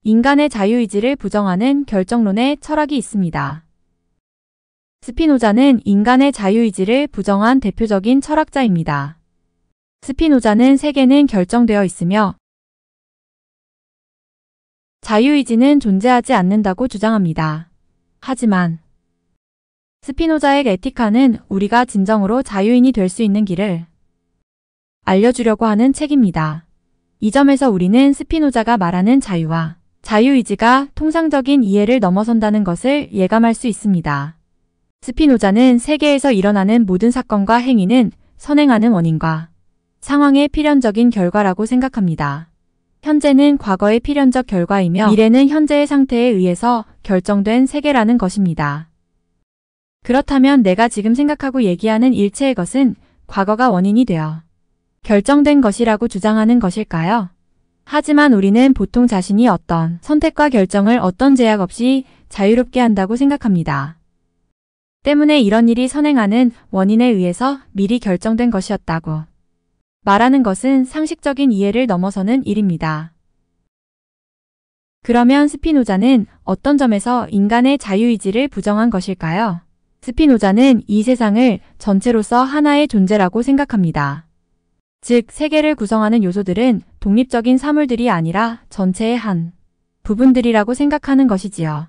인간의 자유의지를 부정하는 결정론의 철학이 있습니다. 스피노자는 인간의 자유의지를 부정한 대표적인 철학자입니다. 스피노자는 세계는 결정되어 있으며 자유의지는 존재하지 않는다고 주장합니다. 하지만 스피노자의 에티카는 우리가 진정으로 자유인이 될 수 있는 길을 알려주려고 하는 책입니다. 이 점에서 우리는 스피노자가 말하는 자유와 자유의지가 통상적인 이해를 넘어선다는 것을 예감할 수 있습니다. 스피노자는 세계에서 일어나는 모든 사건과 행위는 선행하는 원인과 상황의 필연적인 결과라고 생각합니다. 현재는 과거의 필연적 결과이며 미래는 현재의 상태에 의해서 결정된 세계라는 것입니다. 그렇다면 내가 지금 생각하고 얘기하는 일체의 것은 과거가 원인이 되어 결정된 것이라고 주장하는 것일까요? 하지만 우리는 보통 자신이 어떤 선택과 결정을 어떤 제약 없이 자유롭게 한다고 생각합니다. 때문에 이런 일이 선행하는 원인에 의해서 미리 결정된 것이었다고 말하는 것은 상식적인 이해를 넘어서는 일입니다. 그러면 스피노자는 어떤 점에서 인간의 자유의지를 부정한 것일까요? 스피노자는 이 세상을 전체로서 하나의 존재라고 생각합니다. 즉, 세계를 구성하는 요소들은 독립적인 사물들이 아니라 전체의 한 부분들이라고 생각하는 것이지요.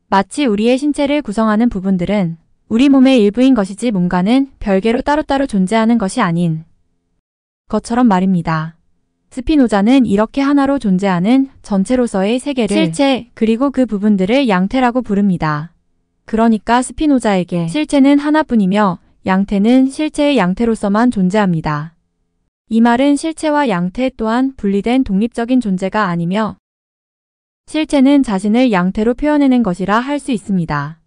마치 우리의 신체를 구성하는 부분들은 우리 몸의 일부인 것이지 뭔가는 별개로 따로따로 존재하는 것이 아닌 것처럼 말입니다. 스피노자는 이렇게 하나로 존재하는 전체로서의 세계를 실체 그리고 그 부분들을 양태라고 부릅니다. 그러니까 스피노자에게 실체는 하나뿐이며 양태는 실체의 양태로서만 존재합니다. 이 말은 실체와 양태 또한 분리된 독립적인 존재가 아니며 실체는 자신을 양태로 표현해낸 것이라 할 수 있습니다.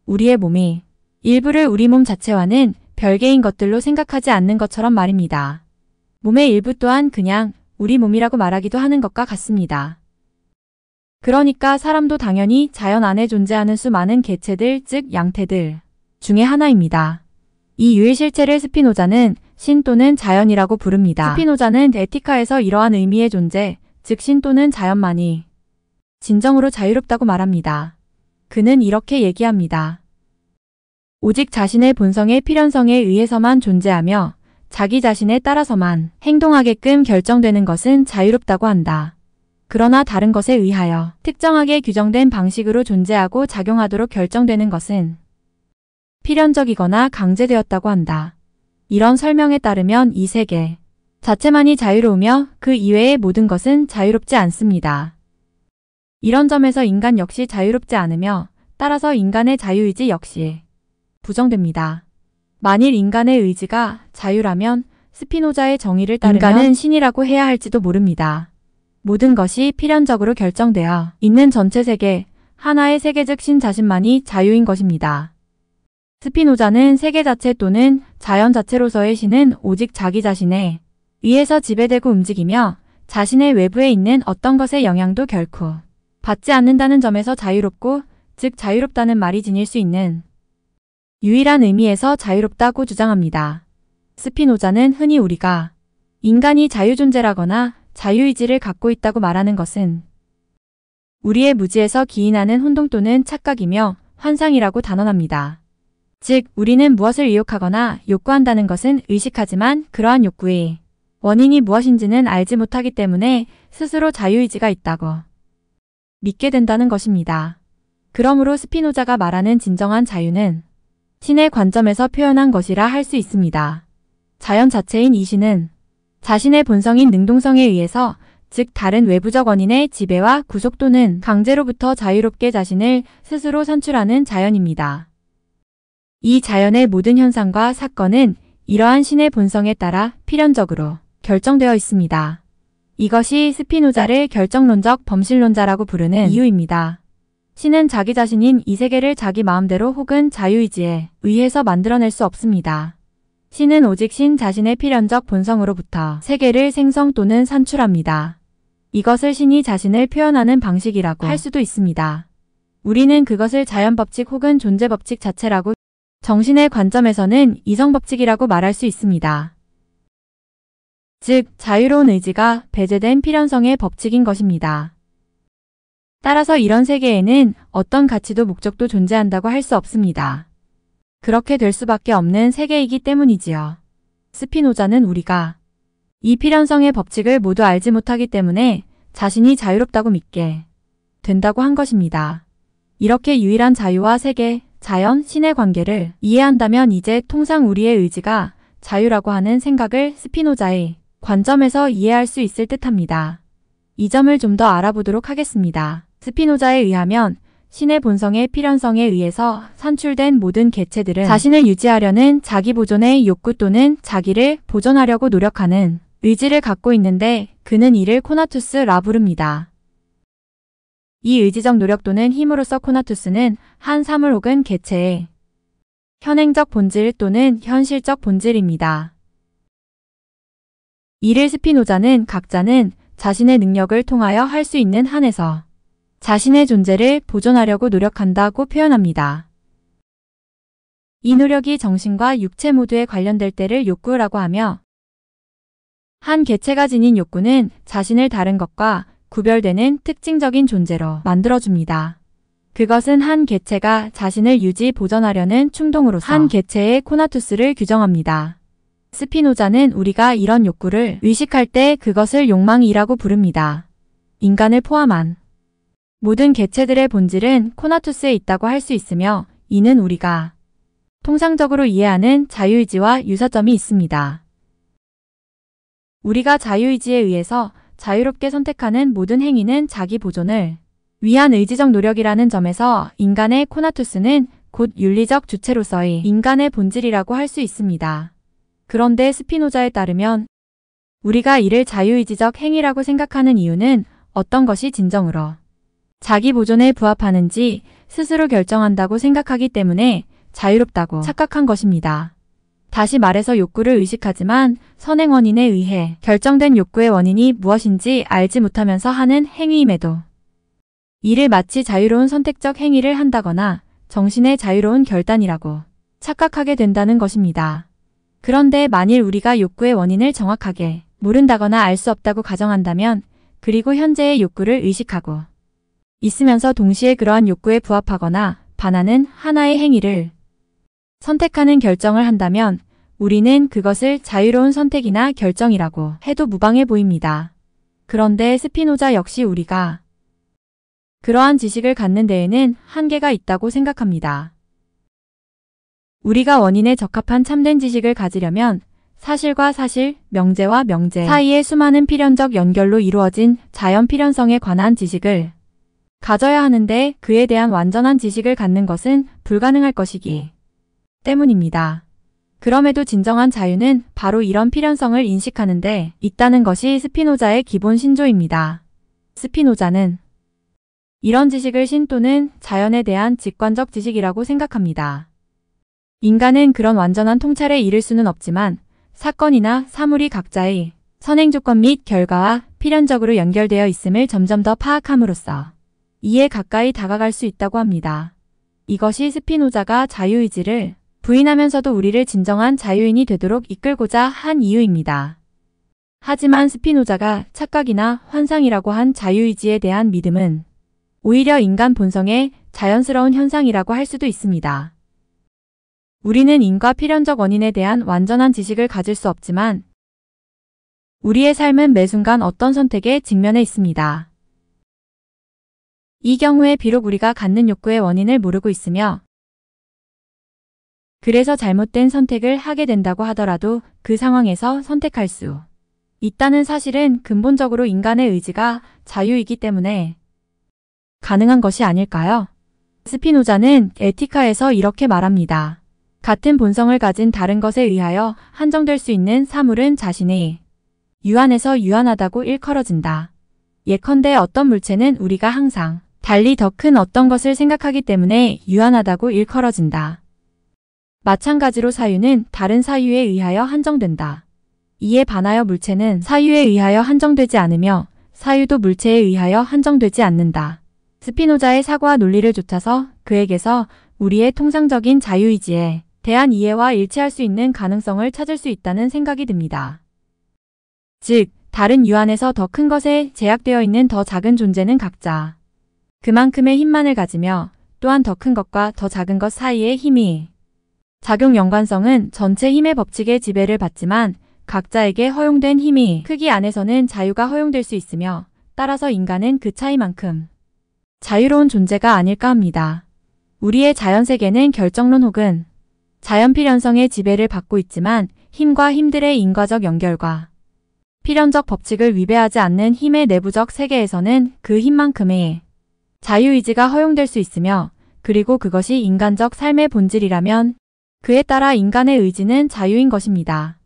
우리의 몸이 일부를 우리 몸 자체와는 별개인 것들로 생각하지 않는 것처럼 말입니다. 몸의 일부 또한 그냥 우리 몸이라고 말하기도 하는 것과 같습니다. 그러니까 사람도 당연히 자연 안에 존재하는 수많은 개체들, 즉 양태들 중에 하나입니다. 이 유일 실체를 스피노자는 신 또는 자연이라고 부릅니다. 스피노자는 에티카에서 이러한 의미의 존재, 즉 신 또는 자연만이 진정으로 자유롭다고 말합니다. 그는 이렇게 얘기합니다. 오직 자신의 본성의 필연성에 의해서만 존재하며 자기 자신에 따라서만 행동하게끔 결정되는 것은 자유롭다고 한다. 그러나 다른 것에 의하여 특정하게 규정된 방식으로 존재하고 작용하도록 결정되는 것은 필연적이거나 강제되었다고 한다. 이런 설명에 따르면 이 세계 자체만이 자유로우며 그 이외의 모든 것은 자유롭지 않습니다. 이런 점에서 인간 역시 자유롭지 않으며 따라서 인간의 자유의지 역시 부정됩니다. 만일 인간의 의지가 자유라면 스피노자의 정의를 따르면 인간은 신이라고 해야 할지도 모릅니다. 모든 것이 필연적으로 결정되어 있는 전체 세계, 하나의 세계 즉 신 자신만이 자유인 것입니다. 스피노자는 세계 자체 또는 자연 자체로서의 신은 오직 자기 자신에 의해서 지배되고 움직이며 자신의 외부에 있는 어떤 것의 영향도 결코 받지 않는다는 점에서 자유롭고, 즉 자유롭다는 말이 지닐 수 있는 유일한 의미에서 자유롭다고 주장합니다. 스피노자는 흔히 우리가 인간이 자유존재라거나 자유의지를 갖고 있다고 말하는 것은 우리의 무지에서 기인하는 혼동 또는 착각이며 환상이라고 단언합니다. 즉, 우리는 무엇을 의욕하거나 욕구한다는 것은 의식하지만 그러한 욕구의 원인이 무엇인지는 알지 못하기 때문에 스스로 자유의지가 있다고 믿게 된다는 것입니다. 그러므로 스피노자가 말하는 진정한 자유는 신의 관점에서 표현한 것이라 할 수 있습니다. 자연 자체인 이 신은 자신의 본성인 능동성에 의해서, 즉 다른 외부적 원인의 지배와 구속 또는 강제로부터 자유롭게 자신을 스스로 선출하는 자연입니다. 이 자연의 모든 현상과 사건은 이러한 신의 본성에 따라 필연적으로 결정되어 있습니다. 이것이 스피노자를 결정론적 범실론자라고 부르는 이유입니다. 신은 자기 자신인 이 세계를 자기 마음대로 혹은 자유의지에 의해서 만들어낼 수 없습니다. 신은 오직 신 자신의 필연적 본성으로부터 세계를 생성 또는 산출합니다. 이것을 신이 자신을 표현하는 방식이라고 할 수도 있습니다. 우리는 그것을 자연법칙 혹은 존재법칙 자체라고, 정신의 관점에서는 이성법칙이라고 말할 수 있습니다. 즉, 자유로운 의지가 배제된 필연성의 법칙인 것입니다. 따라서 이런 세계에는 어떤 가치도 목적도 존재한다고 할 수 없습니다. 그렇게 될 수밖에 없는 세계이기 때문이지요. 스피노자는 우리가 이 필연성의 법칙을 모두 알지 못하기 때문에 자신이 자유롭다고 믿게 된다고 한 것입니다. 이렇게 유일한 자유와 세계, 자연, 신의 관계를 이해한다면 이제 통상 우리의 의지가 자유라고 하는 생각을 스피노자의 관점에서 이해할 수 있을 듯합니다. 이 점을 좀 더 알아보도록 하겠습니다. 스피노자에 의하면 신의 본성의 필연성에 의해서 산출된 모든 개체들은 자신을 유지하려는 자기 보존의 욕구 또는 자기를 보존하려고 노력하는 의지를 갖고 있는데 그는 이를 코나투스라 부릅니다. 이 의지적 노력 또는 힘으로써 코나투스는 한 사물 혹은 개체의 현행적 본질 또는 현실적 본질입니다. 이를 스피노자는 각자는 자신의 능력을 통하여 할 수 있는 한에서 자신의 존재를 보존하려고 노력한다고 표현합니다. 이 노력이 정신과 육체 모두에 관련될 때를 욕구라고 하며 한 개체가 지닌 욕구는 자신을 다른 것과 구별되는 특징적인 존재로 만들어줍니다. 그것은 한 개체가 자신을 유지 보존하려는 충동으로서 한 개체의 코나투스를 규정합니다. 스피노자는 우리가 이런 욕구를 의식할 때 그것을 욕망이라고 부릅니다. 인간을 포함한 모든 개체들의 본질은 코나투스에 있다고 할 수 있으며 이는 우리가 통상적으로 이해하는 자유의지와 유사점이 있습니다. 우리가 자유의지에 의해서 자유롭게 선택하는 모든 행위는 자기 보존을 위한 의지적 노력이라는 점에서 인간의 코나투스는 곧 윤리적 주체로서의 인간의 본질이라고 할 수 있습니다. 그런데 스피노자에 따르면 우리가 이를 자유의지적 행위라고 생각하는 이유는 어떤 것이 진정으로 자기 보존에 부합하는지 스스로 결정한다고 생각하기 때문에 자유롭다고 착각한 것입니다. 다시 말해서 욕구를 의식하지만 선행 원인에 의해 결정된 욕구의 원인이 무엇인지 알지 못하면서 하는 행위임에도 이를 마치 자유로운 선택적 행위를 한다거나 정신의 자유로운 결단이라고 착각하게 된다는 것입니다. 그런데 만일 우리가 욕구의 원인을 정확하게 모른다거나 알 수 없다고 가정한다면 그리고 현재의 욕구를 의식하고 있으면서 동시에 그러한 욕구에 부합하거나 반하는 하나의 행위를 선택하는 결정을 한다면 우리는 그것을 자유로운 선택이나 결정이라고 해도 무방해 보입니다. 그런데 스피노자 역시 우리가 그러한 지식을 갖는 데에는 한계가 있다고 생각합니다. 우리가 원인에 적합한 참된 지식을 가지려면 사실과 사실, 명제와 명제 사이의 수많은 필연적 연결로 이루어진 자연 필연성에 관한 지식을 가져야 하는데 그에 대한 완전한 지식을 갖는 것은 불가능할 것이기 때문입니다. 그럼에도 진정한 자유는 바로 이런 필연성을 인식하는데 있다는 것이 스피노자의 기본 신조입니다. 스피노자는 이런 지식을 신 또는 자연에 대한 직관적 지식이라고 생각합니다. 인간은 그런 완전한 통찰에 이를 수는 없지만 사건이나 사물이 각자의 선행 조건 및 결과와 필연적으로 연결되어 있음을 점점 더 파악함으로써 이에 가까이 다가갈 수 있다고 합니다. 이것이 스피노자가 자유의지를 부인하면서도 우리를 진정한 자유인이 되도록 이끌고자 한 이유입니다. 하지만 스피노자가 착각이나 환상이라고 한 자유의지에 대한 믿음은 오히려 인간 본성의 자연스러운 현상이라고 할 수도 있습니다. 우리는 인과 필연적 원인에 대한 완전한 지식을 가질 수 없지만 우리의 삶은 매 순간 어떤 선택에 직면해 있습니다. 이 경우에 비록 우리가 갖는 욕구의 원인을 모르고 있으며 그래서 잘못된 선택을 하게 된다고 하더라도 그 상황에서 선택할 수 있다는 사실은 근본적으로 인간의 의지가 자유이기 때문에 가능한 것이 아닐까요? 스피노자는 에티카에서 이렇게 말합니다. 같은 본성을 가진 다른 것에 의하여 한정될 수 있는 사물은 자신의 유한에서 유한하다고 일컬어진다. 예컨대 어떤 물체는 우리가 항상 달리 더 큰 어떤 것을 생각하기 때문에 유한하다고 일컬어진다. 마찬가지로 사유는 다른 사유에 의하여 한정된다. 이에 반하여 물체는 사유에 의하여 한정되지 않으며 사유도 물체에 의하여 한정되지 않는다. 스피노자의 사고와 논리를 좇아서 그에게서 우리의 통상적인 자유의지에 대한 이해와 일치할 수 있는 가능성을 찾을 수 있다는 생각이 듭니다. 즉, 다른 유한에서 더 큰 것에 제약되어 있는 더 작은 존재는 각자 그만큼의 힘만을 가지며 또한 더 큰 것과 더 작은 것 사이의 힘이 작용 연관성은 전체 힘의 법칙의 지배를 받지만 각자에게 허용된 힘이 크기 안에서는 자유가 허용될 수 있으며 따라서 인간은 그 차이만큼 자유로운 존재가 아닐까 합니다. 우리의 자연세계는 결정론 혹은 자연필연성의 지배를 받고 있지만 힘과 힘들의 인과적 연결과 필연적 법칙을 위배하지 않는 힘의 내부적 세계에서는 그 힘만큼의 자유의지가 허용될 수 있으며 그리고 그것이 인간적 삶의 본질이라면 그에 따라 인간의 의지는 자유인 것입니다.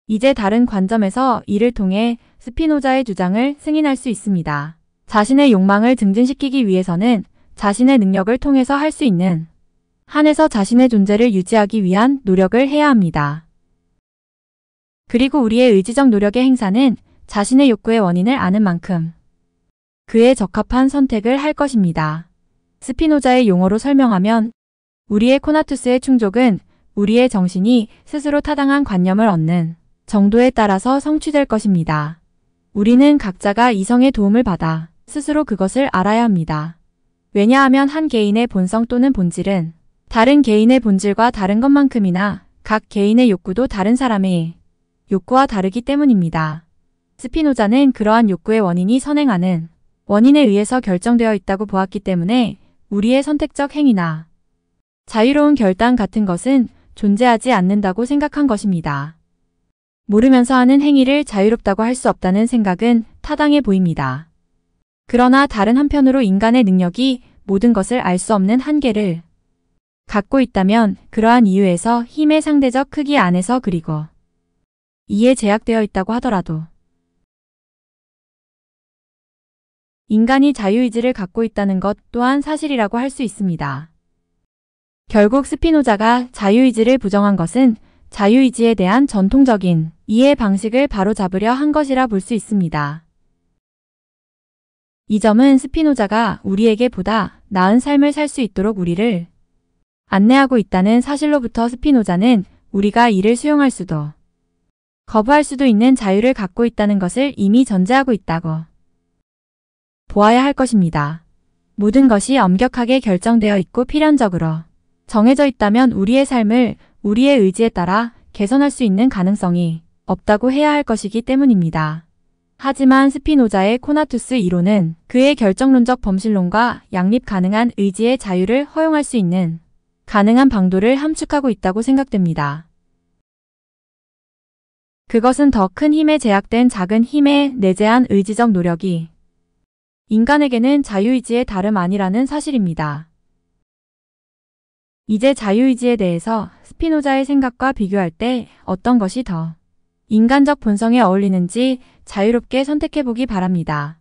이제 다른 관점에서 이를 통해 스피노자의 주장을 승인할 수 있습니다. 자신의 욕망을 증진시키기 위해서는 자신의 능력을 통해서 할 수 있는 한에서 자신의 존재를 유지하기 위한 노력을 해야 합니다. 그리고 우리의 의지적 노력의 행사는 자신의 욕구의 원인을 아는 만큼 그에 적합한 선택을 할 것입니다. 스피노자의 용어로 설명하면 우리의 코나투스의 충족은 우리의 정신이 스스로 타당한 관념을 얻는 정도에 따라서 성취될 것입니다. 우리는 각자가 이성의 도움을 받아 스스로 그것을 알아야 합니다. 왜냐하면 한 개인의 본성 또는 본질은 다른 개인의 본질과 다른 것만큼이나 각 개인의 욕구도 다른 사람의 욕구와 다르기 때문입니다. 스피노자는 그러한 욕구의 원인이 선행하는 원인에 의해서 결정되어 있다고 보았기 때문에 우리의 선택적 행위나 자유로운 결단 같은 것은 존재하지 않는다고 생각한 것입니다. 모르면서 하는 행위를 자유롭다고 할 수 없다는 생각은 타당해 보입니다. 그러나 다른 한편으로 인간의 능력이 모든 것을 알 수 없는 한계를 갖고 있다면 그러한 이유에서 힘의 상대적 크기 안에서 그리고 이에 제약되어 있다고 하더라도 인간이 자유의지를 갖고 있다는 것 또한 사실이라고 할 수 있습니다. 결국 스피노자가 자유의지를 부정한 것은 자유의지에 대한 전통적인 이해 방식을 바로잡으려 한 것이라 볼 수 있습니다. 이 점은 스피노자가 우리에게 보다 나은 삶을 살 수 있도록 우리를 안내하고 있다는 사실로부터 스피노자는 우리가 이를 수용할 수도 거부할 수도 있는 자유를 갖고 있다는 것을 이미 전제하고 있다고 보아야 할 것입니다. 모든 것이 엄격하게 결정되어 있고 필연적으로 정해져 있다면 우리의 삶을 우리의 의지에 따라 개선할 수 있는 가능성이 없다고 해야 할 것이기 때문입니다. 하지만 스피노자의 코나투스 이론은 그의 결정론적 범실론과 양립 가능한 의지의 자유를 허용할 수 있는 가능한 방도를 함축하고 있다고 생각됩니다. 그것은 더 큰 힘에 제약된 작은 힘에 내재한 의지적 노력이 인간에게는 자유의지의 다름 아니라는 사실입니다. 이제 자유의지에 대해서 스피노자의 생각과 비교할 때 어떤 것이 더 인간적 본성에 어울리는지 자유롭게 선택해보기 바랍니다.